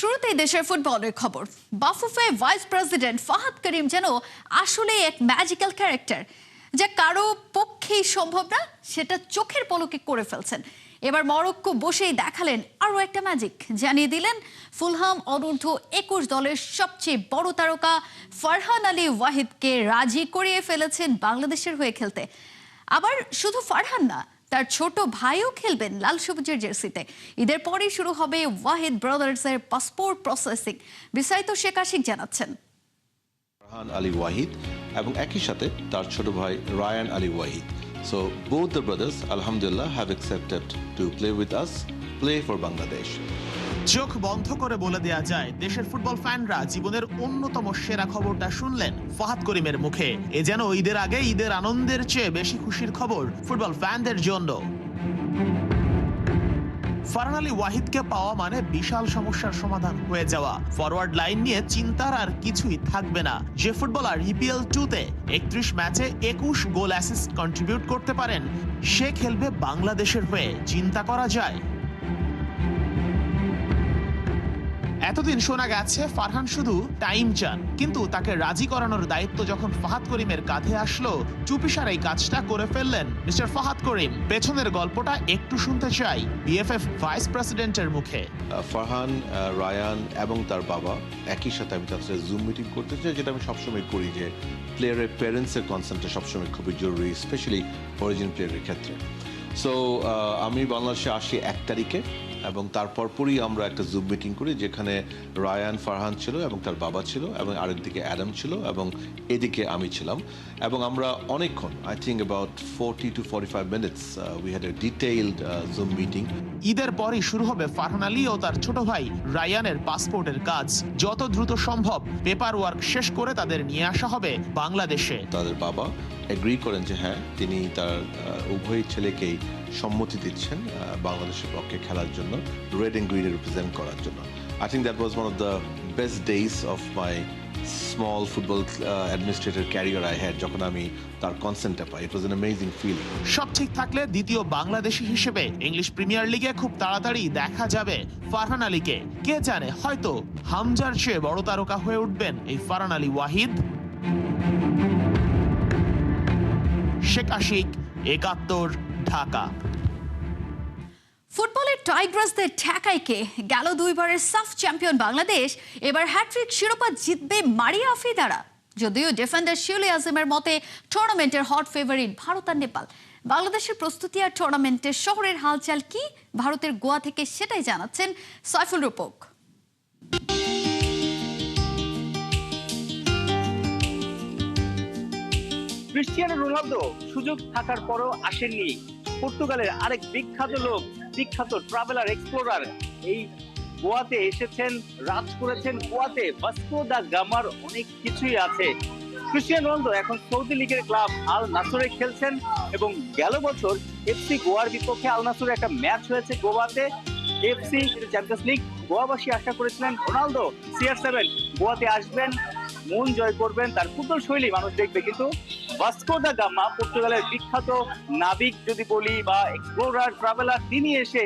শুরুতেই দেশের ফুটবলের খবর। বাফুফে ভাইস প্রেসিডেন্ট ফাহাদ করিম যেন আসলে এক ম্যাজিক্যাল ক্যারেক্টার, যা কারো পক্ষেই সম্ভব না সেটা চোখের পলকে করে ফেলছেন। এবার মরক্কো বসেই দেখালেন আরো একটা ম্যাজিক, জানিয়ে দিলেন ফুলহাম অনূর্ধ্ব 21 দলের সবচেয়ে বড় তারকা ফারহান আলী ওয়াহিদকে রাজি করিয়ে ফেলেছেন বাংলাদেশের হয়ে খেলতে। আবার শুধু ফারহান না, তার ছোট ভাইও খেলবেন লাল সবুজের জার্সিতে। ঈদের পরেই শুরু হবে ওয়াহিদ ব্রাদার্সের পাসপোর্ট প্রসেসিং। বিস্তারিত শেখ আশিক জানাচ্ছেন। ফারহান আলী ওয়াহিদ এবং একই সাথে তার ছোট ভাই Rayan Ali Wahid. So both the brothers, alhamdulillah, have accepted to play with us, play for Bangladesh. চোখ বন্ধ করে বলে দেয়া যায়, দেশের ফুটবল ফ্যানরা জীবনের অন্যতম সেরা খবরটা শুনলেন ফাহাদ করিমের মুখে। এ যেন ঈদের আগে ঈদের আনন্দের চেয়ে বেশি খুশির খবর ফুটবল ফ্যানদের জন্য। ফারহান আলী ওয়াহিদকে পাওয়া মানে বিশাল সমস্যার সমাধান হয়ে যাওয়া। ফরওয়ার্ড লাইন নিয়ে চিন্তার আর কিছুই থাকবে না। যে ফুটবলার EPL 2-তে 31 ম্যাচে 21 গোল অ্যাসিস্ট কন্ট্রিবিউট করতে পারেন, সে খেলবে বাংলাদেশের হয়ে। চিন্তা করা যায়। এতদিন শোনা গেছে ফারহান শুধু টাইম চান, কিন্তু তাকে রাজি করানোর দায়িত্ব যখন ফাহাদ করিমের কাঁধে আসলো, চুপিসারে এই কাজটা করে ফেললেন মিস্টার ফাহাদ করিম। পেছনের গল্পটা একটু শুনতে চাই BFF ভাইস প্রেসিডেন্টের মুখে। ফারহান, রায়ান এবং তার বাবা একই সাথে আমি তার সাথে জুম মিটিং করতে চাই, যেটা আমি সবসময় করি, যে প্লেয়ারের প্যারেন্টসের কনসেন্টটা সবসময় খুবই জরুরি, স্পেশালি অরিজিন প্লেয়ারের ক্ষেত্রে। সো আমি বাংলাদেশে আসি 1 তারিখে, এবং তারপর পরই আমরা একটা জুম মিটিং করি, যেখানে রায়ান, ফারহান ছিল এবং তার বাবা ছিল, এবং আরেকদিকে অ্যাডাম ছিল, এবং এদিকে আমি ছিলাম। এবং আমরা অনেকক্ষণ, I think about 40 to 45 minutes, we had a detailed zoom meeting. ঈদের পরই শুরু হবে ফারহান আলী ও তার ছোট ভাই রায়ানের পাসপোর্টের কাজ। যত দ্রুত সম্ভব পেপার ওয়ার্ক শেষ করে তাদের নিয়ে আসা হবে বাংলাদেশে। তাদের বাবা এগ্রি করেন যে হ্যাঁ, তিনি তার উভয় ছেলেকেই সম্মতি দিচ্ছেন বাংলাদেশের পক্ষে খেলার জন্য, রেড অ্যান্ড গ্রিনে রিপ্রেজেন্ট করার জন্য। I think that was one of the best days of my small football administrator career I had, যখন আমি তার কনসেন্টটা পাই। ইট ওয়াজ অ্যান অ্যামেজিং ফিলিং। সব ঠিক থাকলে দ্বিতীয় বাংলাদেশি হিসেবে ইংলিশ প্রিমিয়ার লিগে খুব তাড়াতাড়ি দেখা যাবে ফারহান আলীকে। কে জানে, হয়তো হামজার চেয়ে বড় তারকা হয়ে উঠবেন এই ফারহান আলী ওয়াহিদ। শেখ আশিক, 71, ঢাকা। ফুটবলের টাইগ্রাসদের ঠেকাইকে গেল 2 বারের সাফ চ্যাম্পিয়ন বাংলাদেশ এবার হ্যাট্রিক শিরোপা জিতবে মারিয়া আফ্রিদারা। যদিও ডিফেন্ডার শিউলি আজমের মতে টুর্নামেন্টের হট ফেভারিট ভারত আর নেপাল। বাংলাদেশের প্রস্তুতি আর টুর্নামেন্টের শহরের হালচাল কি ভারতের গোয়া থেকে, সেটাই জানাচ্ছেন সাইফুল রূপক। ক্রিস্টিয়ানো রোনালদো সুযোগ থাকার পরও আসেননি। পর্তুগালের আরেক বিখ্যাত লোক, বিখ্যাত ট্রাভেলার, এক্সপ্লোরার, এই গোয়াতে এসেছেন, রাজ করেছেন গোয়াতে। ভাস্কো দা গামার অনেক কিছুই আছে। ক্রিস্টিয়ানো রোনালদো এখন সৌদি লিগের ক্লাব আল নাসরে খেলছেন, এবং গেল বছর FC গোয়ার বিপক্ষে আল নাসরে একটা ম্যাচ হয়েছে গোয়াতে, FC চ্যাম্পিয়ন্স লিগ। গোয়াবাসী আশা করেছিলেন রোনালদো CR7 গোয়াতে আসবেন, মন জয় করবেন, তার ফুটবল শৈলী মানুষ দেখবে। কিন্তু ভাস্কো দা গামা, পর্তুগালের বিখ্যাত নাবিক যদি বলি বা এক্সপ্লোরার, ট্রাভেলার, তিনি এসে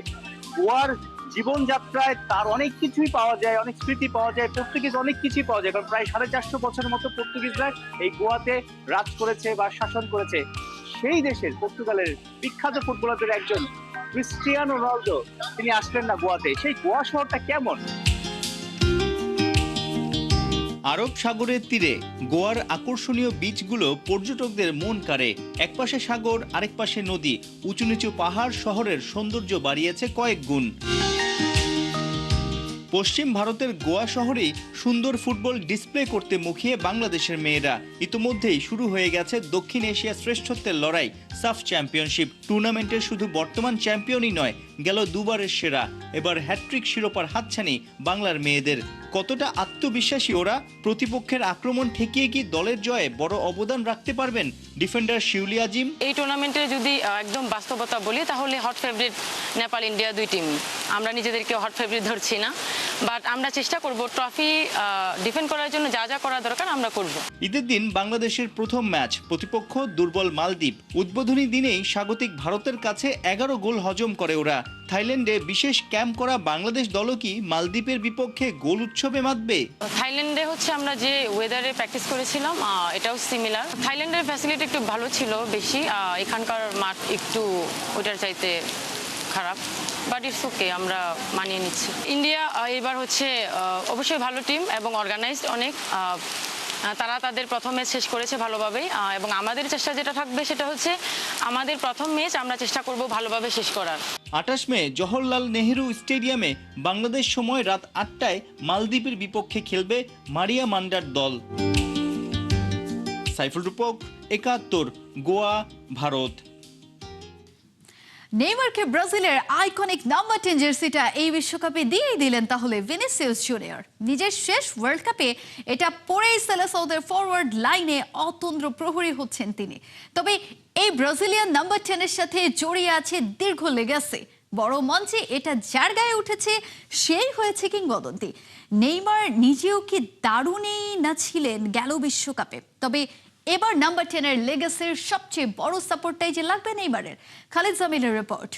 গোয়ার জীবনযাত্রায় তার অনেক কিছুই পাওয়া যায়, অনেক স্মৃতি পাওয়া যায়, পর্তুগিজ অনেক কিছুই পাওয়া যায়। কারণ প্রায় 450 বছরের মতো পর্তুগিজরা এই গোয়াতে রাজ করেছে বা শাসন করেছে। সেই দেশের পর্তুগালের বিখ্যাত ফুটবলারদের একজন ক্রিস্টিয়ানো রোনালদো, তিনি আসলেন না গোয়াতে। সেই গোয়া শহরটা কেমন? আরব সাগরের তীরে গোয়ার আকর্ষণীয় বিচগুলো পর্যটকদের মন কাড়ে। একপাশে সাগর, আরেক পাশে নদী, উঁচু নিচু পাহাড় শহরের সৌন্দর্য বাড়িয়েছে কয়েক গুণ। পশ্চিম ভারতের গোয়া শহরেই সুন্দর ফুটবল ডিসপ্লে করতে মুখিয়ে বাংলাদেশের মেয়েরা। ইতিমধ্যেই শুরু হয়ে গেছে দক্ষিণ এশিয়া শ্রেষ্ঠত্বের লড়াই, সাফ চ্যাম্পিয়নশিপ। টুর্নামেন্টের শুধু বর্তমান চ্যাম্পিয়নই নয়, গেল 2 বারের সেরা। এবার হ্যাট্রিক শিরোপার হাতছানি বাংলার মেয়েদের। কতটা আত্মবিশ্বাসী ওরা? প্রতিপক্ষের আক্রমণ ঠেকিয়ে কি দলের জয়ে বড় অবদান রাখতে পারবেন ডিফেন্ডার শিউলি আজিম? এই টুর্নামেন্টে যদি একদম বাস্তবতা বলি, তাহলে hot favourite Nepal, India 2 team. আমরা নিজেদেরকে হট ফেভারিট ধরছি না, বাট আমরা চেষ্টা করব ট্রফি ডিফেন্ড করার জন্য যা যা করা দরকার আমরা করব। ঈদের দিন বাংলাদেশের প্রথম ম্যাচ, প্রতিপক্ষ দুর্বল মালদ্বীপ। উদ্বোধন উদ্বোধনী দিনেই স্বাগতিক ভারতের কাছে 11 গোল হজম করে ওরা। থাইল্যান্ডে বিশেষ ক্যাম্প করা বাংলাদেশ দলও কি মালদ্বীপের বিপক্ষে গোল উৎসবে মাতবে? থাইল্যান্ডে হচ্ছে আমরা যে ওয়েদারে প্র্যাকটিস করেছিলাম এটাও সিমিলার। থাইল্যান্ডের ফ্যাসিলিটি একটু ভালো ছিল বেশি, এখানকার মাঠ একটু ওটার চাইতে খারাপ, বাট ইটস ওকে, আমরা মানিয়ে নিচ্ছি। ইন্ডিয়া এবার হচ্ছে অবশ্যই ভালো টিম এবং অর্গানাইজড অনেক। তারা তাদের প্রথম ম্যাচ শেষ করেছে ভালোভাবেই, এবং আমাদের চেষ্টা যেটা থাকবে সেটা হচ্ছে আমাদের প্রথম ম্যাচ আমরা চেষ্টা করব ভালোভাবে শেষ করার। 28 মে জওহরলাল নেহেরু স্টেডিয়ামে বাংলাদেশ সময় রাত 8টায় মালদ্বীপের বিপক্ষে খেলবে মারিয়া মান্ডার দল। সাইফুল রূপক, 71, গোয়া, ভারত। নেইমারকে ব্রাজিলের আইকনিক নাম্বার 10 জার্সিটা এই বিশ্বকাপে দিয়েই দিলেন তাহলে ভিনিসিয়াস জুনিয়র। নিজের শেষ ওয়ার্ল্ড কাপে এটা পরেই সেলেসাওদের ফরওয়ার্ড লাইনে অতন্দ্র প্রহরী হচ্ছেন তিনি। তবে এই ব্রাজিলিয়ান নাম্বার 10 এর সাথে জড়িয়ে আছে দীর্ঘ লেগাসি। বড় মঞ্চে এটা যার গায়ে উঠেছে সেই হয়েছে কিংবদন্তি। নেইমার নিজেও কি দারুণই না ছিলেন গেল বিশ্বকাপে। তবে এবার নাম্বার 10 এর লেগাসির সবচেয়ে বড় সাপোর্টটাই যে লাগবে নেইমারের। খালিদ জামিলের রিপোর্ট।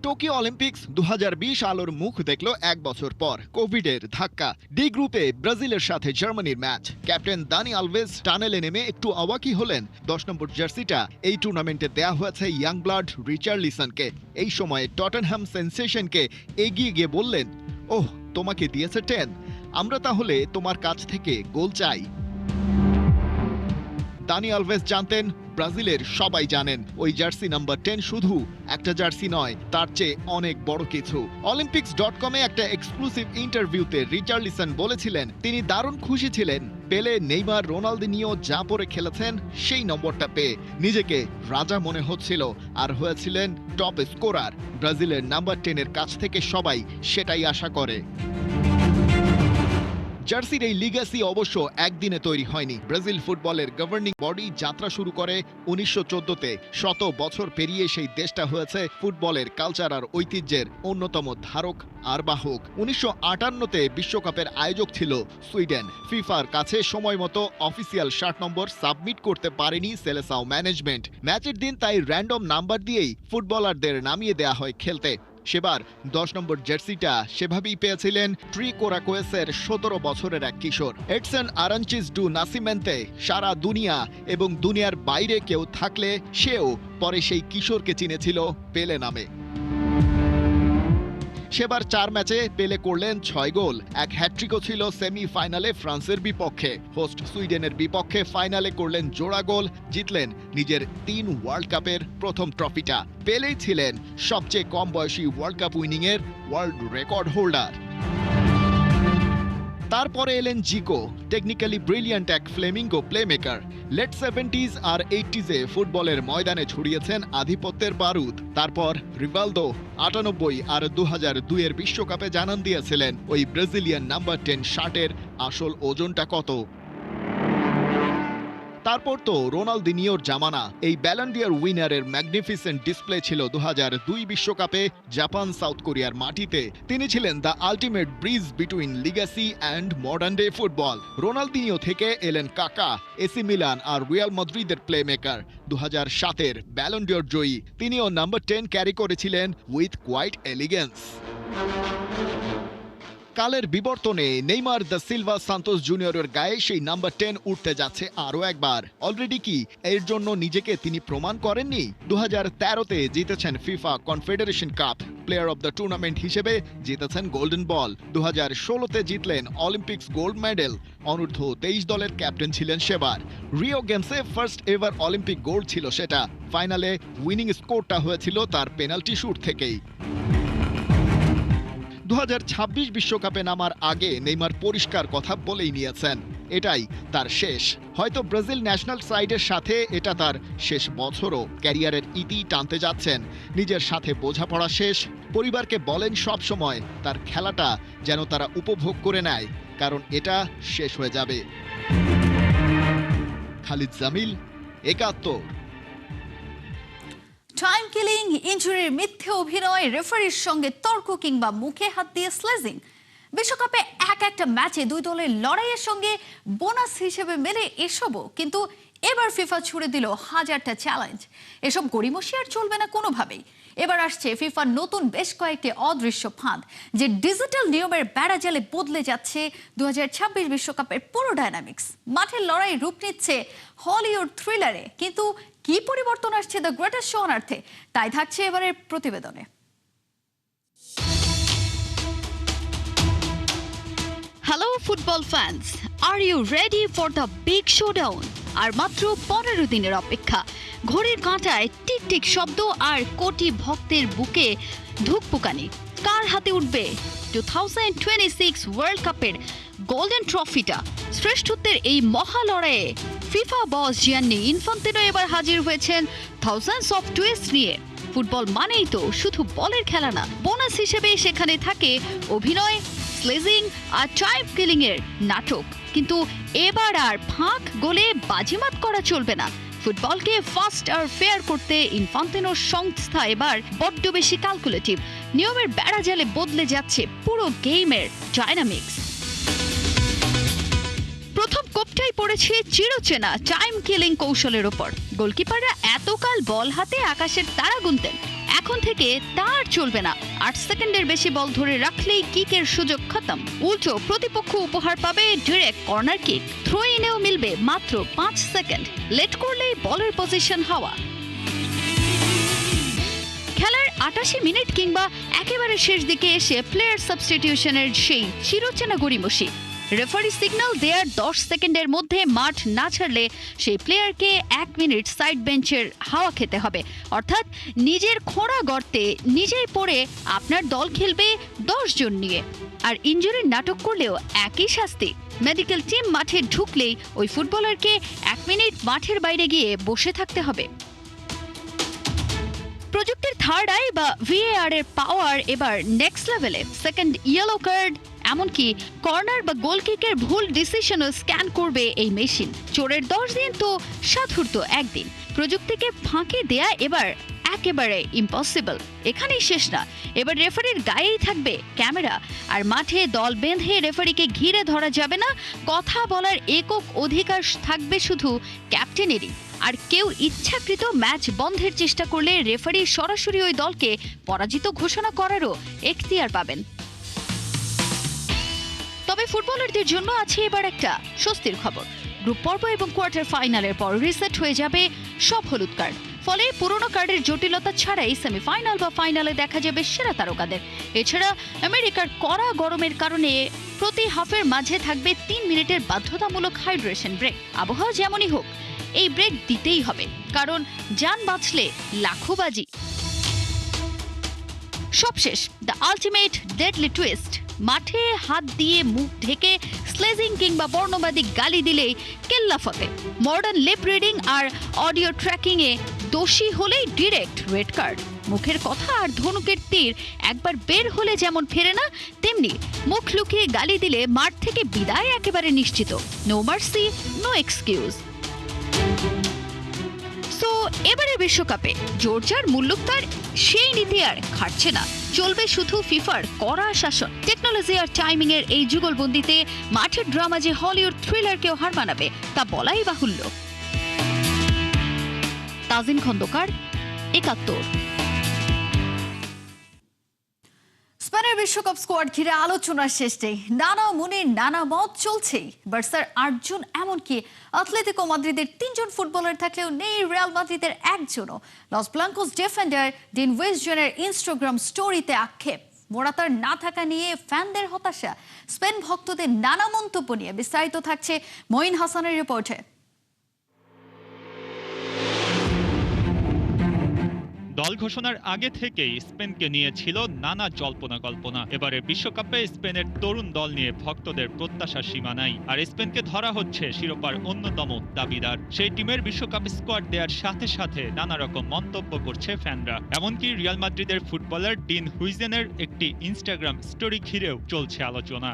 টোকিও অলিম্পিক্স 2020 আলোর মুখ দেখল এক বছর পর কোভিডের ধাক্কা। ডি গ্রুপে ব্রাজিলের সাথে জার্মানির ম্যাচ। ক্যাপ্টেন দানি আলভেজ টানেলে নেমে একটু অবাকই হলেন। 10 নম্বর জার্সিটা এই টুর্নামেন্টে দেয়া হয়েছে ইয়াং ব্লাড রিচার্লিসনকে। এই সময়ে টটেনহ্যাম সেন্সেশনকে এগিয়ে গিয়ে বললেন, ওহ, তোমাকে দিয়েছে 10, আমরা তাহলে তোমার কাছ থেকে গোল চাই। দানি আলভেজ জানতেন, ব্রাজিলের সবাই জানেন, ওই জার্সি নাম্বার 10 শুধু একটা জার্সি নয়, তার চেয়ে অনেক বড় কিছু। Olympics.com এ একটা এক্সক্লুসিভ ইন্টারভিউতে রিচার্লিসন বলেছিলেন তিনি দারুণ খুশি ছিলেন পেলে, নেইমার, রোনালদিনিও যা পরে খেলেছেন সেই নম্বরটা পেয়ে নিজেকে রাজা মনে হচ্ছিল আর হয়েছিলেন টপ স্কোরার। ব্রাজিলের নাম্বার 10 এর কাছ থেকে সবাই সেটাই আশা করে। জার্সির এই লিগ্যাসি অবশ্য একদিনে তৈরি হয়নি। ব্রাজিল ফুটবলের গভর্নিং বডি যাত্রা শুরু করে 1914-তে। 100 বছর পেরিয়ে সেই দেশটা হয়েছে ফুটবলের কালচার আর ঐতিহ্যের অন্যতম ধারক আর বাহক। 1958-তে বিশ্বকাপের আয়োজক ছিল সুইডেন। ফিফার কাছে সময় মতো অফিসিয়াল 60 নম্বর সাবমিট করতে পারেনি সেলেসাও ম্যানেজমেন্ট। ম্যাচের দিন তাই র্যান্ডম নাম্বার দিয়েই ফুটবলারদের নামিয়ে দেয়া হয় খেলতে। সেবার 10 নম্বর জার্সিটা সেভাবেই পেয়েছিলেন ট্রিকোরাকোয়েসের 17 বছরের এক কিশোর। Edson আরাঞ্চিস do নাসিমেন্তে। সারা দুনিয়া এবং দুনিয়ার বাইরে কেউ থাকলে সেও পরে সেই কিশোরকে চিনেছিল পেলে নামে। সেবার 4 ম্যাচে পেলে করলেন 6 গোল। এক হ্যাট্রিকও ছিল সেমিফাইনালে ফ্রান্সের বিপক্ষে। হোস্ট সুইডেনের বিপক্ষে ফাইনালে করলেন জোড়া গোল, জিতলেন নিজের 3 ওয়ার্ল্ড কাপের প্রথম ট্রফিটা। পেলেই ছিলেন সবচেয়ে কম বয়সী ওয়ার্ল্ড কাপ উইনিংয়ের ওয়ার্ল্ড রেকর্ড হোল্ডার। তারপরে এলেন জিকো, টেকনিক্যালি ব্রিলিয়ান্ট এক ফ্লেমিঙ্গো প্লেমেকার। লেট 70s আর 80s-এ ফুটবলের ময়দানে ছড়িয়েছেন আধিপত্যের বারুদ। তারপর রিভালদো 98 আর 2002-এর বিশ্বকাপে জানান দিয়েছিলেন ওই ব্রাজিলিয়ান নাম্বার 10 শার্টের আসল ওজনটা কত। তারপর তো রোনালদিনিওর জামানা। এই ব্যালন ডি'অর উইনারের ম্যাগনিফিসেন্ট ডিসপ্লে ছিল 2002 বিশ্বকাপে জাপান সাউথ কোরিয়ার মাটিতে। তিনি ছিলেন the ultimate bridge between legacy and modern day football. Ronaldinho থেকে এলেন কাকা, এসি মিলান আর রিয়াল মাদ্রিদের প্লেমেকার। 2007-এর ব্যালন ডি'অর জয়ী তিনিও নাম্বার 10 ক্যারি করেছিলেন উইথ কোয়াইট এলিগেন্স। কালের বিবর্তনে নেইমার দা সিলভা সান্তোস জুনিয়রের গায়ে সেই নাম্বার 10 উঠতে যাচ্ছে আরও একবার। অলরেডি কি এর জন্য নিজেকে তিনি প্রমাণ করেননি? 2013-তে জিতেছেন FIFA confederation cup, player of the tournament হিসেবে জিতেছেন গোল্ডেন বল। 2016-তে জিতলেন অলিম্পিক্স গোল্ড মেডেল। অনূর্ধ্ব 23 দলের ক্যাপ্টেন ছিলেন সেবার। রিও গেমসে ফার্স্ট এভার অলিম্পিক গোল্ড ছিল সেটা। ফাইনালে উইনিং স্কোরটা হয়েছিল তার পেনাল্টি শুট থেকেই। 2026 বিশ্বকাপে নামার আগে নেইমার পরিষ্কার কথা বলেই নিয়েছেন, এটাই তার শেষ। হয়তো ব্রাজিল ন্যাশনাল সাইডের সাথে এটা তার শেষ বছরও। ক্যারিয়ারের ইতি টানতে যাচ্ছেন। নিজের সাথে বোঝাপড়া শেষ। পরিবারকে বলেন সব সময় তার খেলাটা যেন তারা উপভোগ করে নেয়, কারণ এটা শেষ হয়ে যাবে। খালিদ জামিল, 71। টাইম কিলিং, ইনজুরির মিথ্যে অভিনয়, রেফারির সঙ্গে তর্ক কিংবা মুখে হাত দিয়ে স্লেজিং। বিশ্বকাপে একটা ম্যাচে দুই দলের লড়াইয়ের সঙ্গে বোনাস হিসেবে মেলে এসবও, কিন্তু এবার ফিফা ছুড়ে দিল হাজারটা চ্যালেঞ্জ। এসব গড়িমসি আর চলবে না কোনোভাবেই। এবার আসছে ফিফার নতুন বেশ কয়েকটি অদৃশ্য ফাঁদ, যে ডিজিটাল নিয়মের বেড়াজালে বদলে যাচ্ছে 2026 বিশ্বকাপের পুরো ডায়নামিক্স। মাঠের লড়াই রূপ নিচ্ছে হলিউড থ্রিলারে, কিন্তু কি পরিবর্তন আসছে দ্য গ্রেটেস্ট শো অনার্থে, তাই থাকছে এবারের প্রতিবেদনে। Hello football fans, are you ready for the big showdown? আর মাত্র 15 দিনের অপেক্ষা। ঘড়ির কাঁটায় টিকটিক শব্দ আর কোটি ভক্তের বুকে ধুকপুকানি। কার হাতে উঠবে 2026 ওয়ার্ল্ড কাপের গোল্ডেন ট্রফিটা? শ্রেষ্ঠত্বের এই মহা লড়াইয়ে ফিফা বস জিয়ান্নি ইনফান্তিনো এবার হাজির হয়েছেন থাউজেন্ডস অফ টুইস্ট নিয়ে। ফুটবল মানেই তো শুধু বলের খেলা না, বোনাস হিসেবে সেখানে থাকে অভিনয়, স্লেজিং আর টাইম কিলিং এর নাটক। কিন্তু এবার আর ফাঁক গোলে বাজিমাত করা চলবে না। ফুটবলকে ফাস্ট আর ফেয়ার করতে ইনফান্তিনোর সংস্থা এবার বড্ড বেশি ক্যালকুলেটিভ। নিয়মের বেড়াজালে বদলে যাচ্ছে পুরো গেমের ডায়নামিক্স। প্রথম কোপটাই পড়েছে চিরচেনা টাইম কিলিং কৌশলের ওপর। গোলকিপাররা এতকাল বল হাতে আকাশের তারা গুনতেন, এখন থেকে তার চলবে না। 8 সেকেন্ডের বেশি বল ধরে রাখলেই কিকের সুযোগ খতম। উল্টো প্রতিপক্ষ উপহার পাবে ডিরেক্ট কর্নার কিক। থ্রো ইনেও মিলবে মাত্র 5 সেকেন্ড। লেট করলেই বলের পজিশন হওয়া। খেলার 88 মিনিট কিংবা একেবারে শেষ দিকে এসে প্লেয়ার সাবস্টিটিউশনের সেই চিরচেনা গড়িমসি। রেফারি সিগন্যাল দেওয়ার 10 সেকেন্ডের মধ্যে মাঠ না ছাড়লে সেই প্লেয়ারকে 1 মিনিট সাইড বেঞ্চের হাওয়া খেতে হবে। অর্থাৎ নিজের খোঁড়া গর্তে নিজেই পড়ে আপনার দল খেলবে 10 জন নিয়ে। আর ইনজুরির নাটক করলেও একই শাস্তি। মেডিকেল টিম মাঠে ঢুকলেই ওই ফুটবলারকে 1 মিনিট মাঠের বাইরে গিয়ে বসে থাকতে হবে। প্রযুক্তির থার্ড আই বা ভিএআর এর পাওয়ার এবার নেক্সট লেভেলে। সেকেন্ড ইয়েলো কার্ড, এমনকি কর্নার বা গোল কিকের ভুল ডিসিশনও স্ক্যান করবে এই মেশিন। চোরের 10 দিন তো সাধুর তো একদিন। প্রযুক্তিকে ফাঁকি দেয়া এবার একেবারে ইম্পসিবল। এখানেই শেষ না, এবার রেফারির গায়েই থাকবে ক্যামেরা। আর মাঠে দল বেঁধে রেফারিকে ঘিরে ধরা যাবে না। কথা বলার একক অধিকার থাকবে শুধু ক্যাপ্টেনেরই। আর কেউ ইচ্ছাকৃত ম্যাচ বন্ধের চেষ্টা করলে রেফারি সরাসরি ওই দলকে পরাজিত ঘোষণা করারও এখতিয়ার পাবেন। তবে ফুটবলারদের জন্য আছে এবার একটা স্বস্তির খবর। গ্রুপ পর্ব এবং কোয়ার্টার ফাইনালের পর রিসেট হয়ে যাবে সব হলুদ কার্ড। ফলে পুরনো কার্ডের জটিলতা ছাড়াই সেমিফাইনাল বা ফাইনালে দেখা যাবে সেরা তারকাদের। এছাড়া আমেরিকার কড়া গরমের কারণে প্রতি হাফের মাঝে থাকবে 3 মিনিটের বাধ্যতামূলক হাইড্রেশন ব্রেক। আবহাওয়া যেমনই হোক, এই ব্রেক দিতেই হবে, কারণ যান বাঁচলে লাখো বাজি। সবশেষ দ্য আলটিমেট ডেডলি টুইস্ট। মাঠে হাত দিয়ে মুখ ঢেকে স্লেজিং কিংবা বর্ণবাদী গালি দিলেই কেল্লা ফতে। মডার্ন লিপ রিডিং আর অডিও ট্র্যাকিং এ দোষী হলেই ডিরেক্ট রেড কার্ড। মুখের কথা আর ধনুকের তীর একবার বের হলে যেমন ফেরে না, তেমনি মুখ লুকিয়ে গালি দিলে মাঠ থেকে বিদায় একেবারে নিশ্চিত। No mercy, no excuse. So এবারে বিশ্বকাপে জর্জার মুল্লুকতার সেই নীতি আর খাটছে না। চলবে শুধু ফিফার কড়া শাসন। টেকনোলজি আর টাইমিং এর এই যুগলবন্দিতে মাঠের ড্রামা যে হলিউড থ্রিলারকেও হার মানাবে তা বলাই বাহুল্য। তাজিন খন্দকার, 71। স্পেনের বিশ্বকাপ স্কোয়াড ঘিরে আলোচনার শেষ নেই। নানা মনে নানা মত চলছেই। বার্সার 8 জন, এমনকি অ্যাটলেটিকো মাদ্রিদের 3 জন ফুটবলার থাকলেও নেই রিয়াল মাদ্রিদের একজনও। লস ব্লাঙ্কোস ডিফেন্ডার ডিন ওয়েসজনের ইনস্টাগ্রাম স্টোরিতে আক্ষেপ। মোরাতার না থাকা নিয়ে ফ্যানদের হতাশা। স্পেন ভক্তদের নানা মন্তব্য নিয়ে বিস্তারিত থাকছে মঈন হাসানের রিপোর্টে। দল ঘোষণার আগে থেকেই স্পেনকে নিয়ে ছিল নানা জল্পনা কল্পনা। এবারে বিশ্বকাপে স্পেনের তরুণ দল নিয়ে ভক্তদের প্রত্যাশার সীমা নাই। আর স্পেনকে ধরা হচ্ছে শিরোপার অন্যতম দাবিদার। সেই টিমের বিশ্বকাপ স্কোয়াড দেওয়ার সাথে সাথে নানা রকম মন্তব্য করছে ফ্যানরা। এমনকি রিয়াল মাদ্রিদের ফুটবলার ডিন হুইজেনের একটি ইনস্টাগ্রাম স্টোরি ঘিরেও চলছে আলোচনা।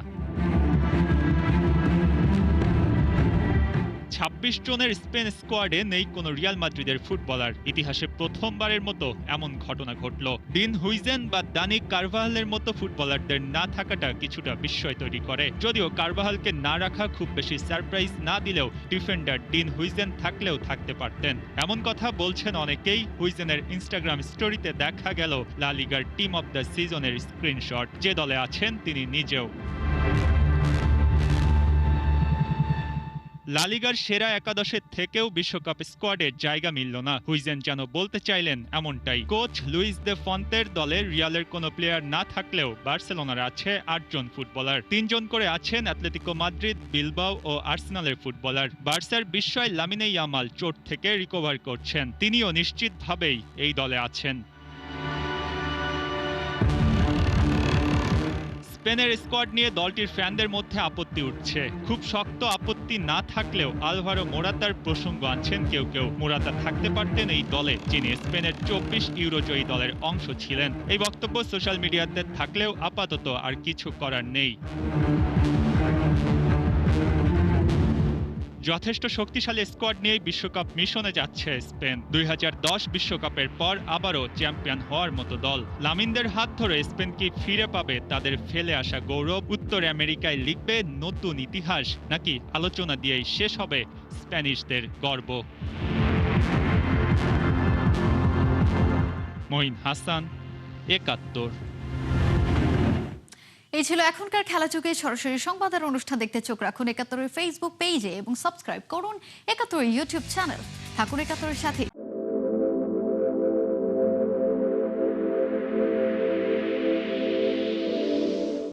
26 জনের স্পেন স্কোয়াডে নেই কোনো রিয়াল মাদ্রিদের ফুটবলার। ইতিহাসে প্রথমবারের মতো এমন ঘটনা ঘটল। ডিন হুইজেন বা দানি কারভাহালের মতো ফুটবলারদের না থাকাটা কিছুটা বিস্ময় তৈরি করে। যদিও কারভাহালকে না রাখা খুব বেশি সারপ্রাইজ না দিলেও ডিফেন্ডার ডিন হুইজেন থাকলেও থাকতে পারতেন, এমন কথা বলছেন অনেকেই। হুইজেনের ইনস্টাগ্রাম স্টোরিতে দেখা গেল লা লিগার টিম অব দ্য সিজনের স্ক্রিনশট, যে দলে আছেন তিনি নিজেও। লা লিগার সেরা একাদশের থেকেও বিশ্বকাপ স্কোয়াডে জায়গা মিলল না। হুইজেন যেন বলতে চাইলেন এমনটাই। কোচ লুইস দে ফন্তের দলে রিয়ালের কোনো প্লেয়ার না থাকলেও বার্সেলোনার আছে 8 জন ফুটবলার। 3 জন করে আছেন অ্যাটলেটিকো মাদ্রিদ, বিলবাও ও আর্সেনালের ফুটবলার। বার্সার বিস্ময় লামিনে ইয়ামাল চোট থেকে রিকভার করছেন, তিনিও নিশ্চিতভাবেই এই দলে আছেন। স্পেনের স্কোয়াড নিয়ে দলটির ফ্যানদের মধ্যে আপত্তি উঠছে। খুব শক্ত আপত্তি না থাকলেও আলভারো মোরাতার প্রসঙ্গ আনছেন কেউ কেউ। মোরাতা থাকতে পারতেন এই দলে, যিনি স্পেনের 24 ইউরো জয়ী দলের অংশ ছিলেন। এই বক্তব্য সোশ্যাল মিডিয়াতে থাকলেও আপাতত আর কিছু করার নেই। যথেষ্ট শক্তিশালী স্কোয়াড নিয়ে বিশ্বকাপ মিশনে যাচ্ছে স্পেন। 2010 বিশ্বকাপের পর আবারও চ্যাম্পিয়ন হওয়ার মতো দল। লামিনদের হাত ধরে স্পেন কি ফিরে পাবে তাদের ফেলে আসা গৌরব? উত্তর আমেরিকায় লিখবে নতুন ইতিহাস, নাকি আলোচনা দিয়েই শেষ হবে স্প্যানিশদের গর্ব? মঈন হাসান, ৭১। এই ছিল এখনকার খেলা চোখে সরাসরি সংবাদের অনুষ্ঠান দেখতে চোখ রাখুন ৭১-এর ফেসবুক পেজে এবং সাবস্ক্রাইব করুন ৭১ ইউটিউব চ্যানেল। থাকুন ৭১-এর সাথে।